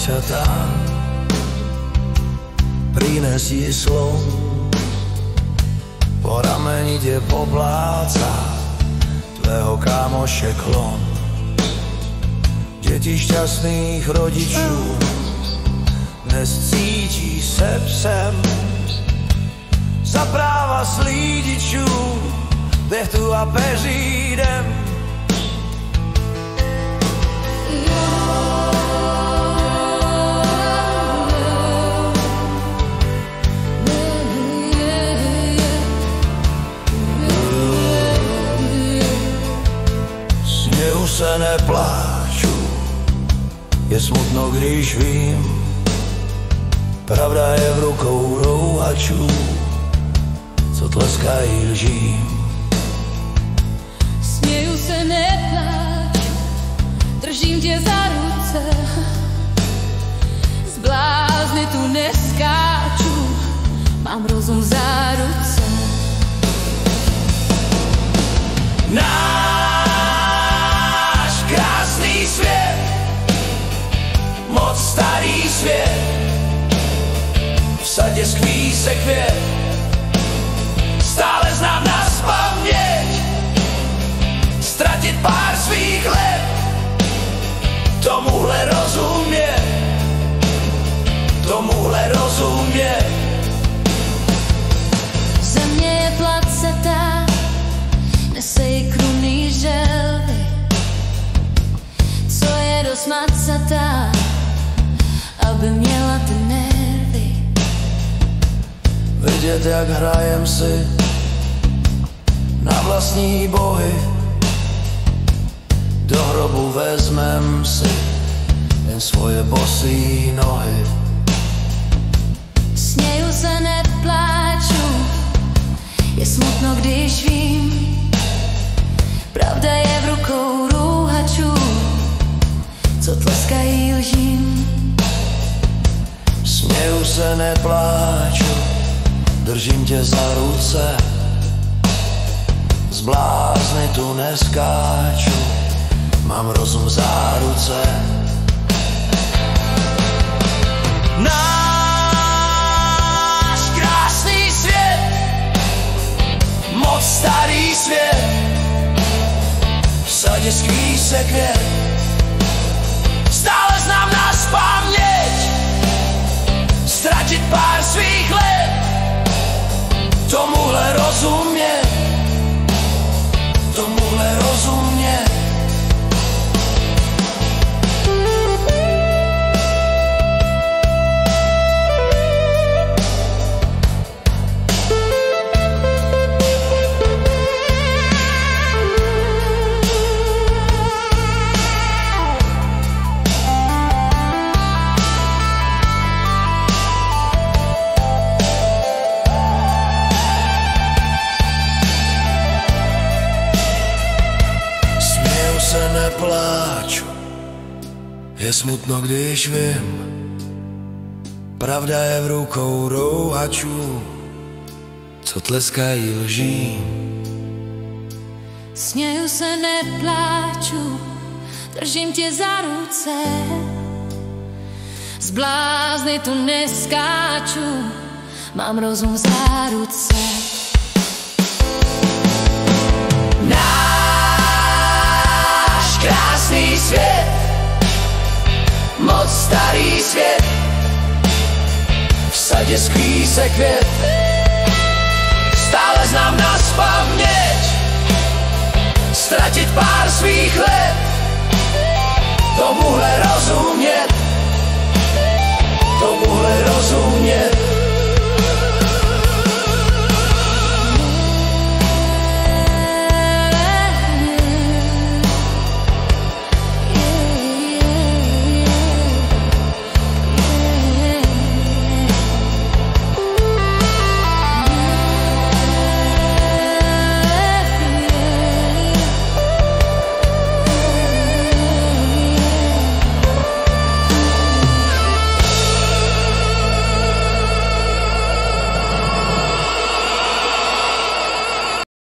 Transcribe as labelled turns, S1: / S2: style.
S1: dievčatá prinesí slon, po rameni te popláca tvého kámoše klon. Deti šťastných rodičů dnes cítí se psem za práva slídičů, dechtu a peřídem. Směju se, nepláču, je smutno, když vím, pravda je v rukou rouhačů, co tleskají lžím.
S2: Směju se, nepláču, držím tě za ruce, z blázny tu neskáču, mám rozum v záruce.
S1: Náš krásný svět, moc starý svět, v sadě skví se květ, stále znám nazpaměť, ztratit pár svých let, tomuhle rozumět, tomuhle rozumět.
S2: Země je placatá, nese jí krunný želvy, co je dost macatá, aby měla ty nervy.
S1: Vidět, jak hrajem si na vlastní bohy, do hrobu vezmem si jen svoje bosý nohy.
S2: Směju se, nepláču, je smutno, když vím, pravda je v rukou rouhačů, co tleskají lžím.
S1: Směju se, nepláču, držím tě za ruce, z blázny tu neskáču, mám rozum v záruce. Náš krásný svět, moc starý svět, v sadě skví se květ, stále znám nazpaměť, ztratit pár svých let, tomuhle rozumět, tomuhle rozumět. Nepláču, je smutno, když vím, pravda je v rukou rouhačů, co tleskají lžím.
S2: Směju se, nepláču, držím tě za ruce, z blázny tu neskáču, mám rozum v záruce.
S1: Krásný svět, moc starý svět, v sadě skví se květ, stále znám nazpaměť, ztratit pár svých let, tomuhle rozumět,